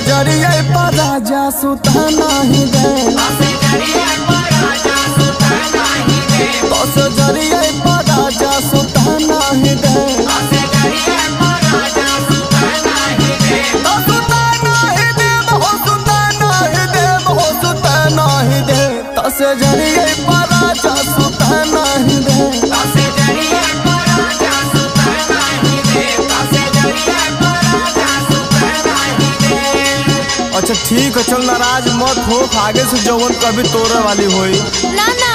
जरिए पर राजा सुता नहीं दे, तो से जरिए पर राजा सुता नहीं दे, तो सुता नहीं दे, हो सुता नहीं दे, हो सुता नहीं दे, तो से जरिए पर राजा सुता नहीं दे। अच्छा ठीक है, चल नाराज मत हो, आगे से जवन कभी तोरे वाली होई ना ना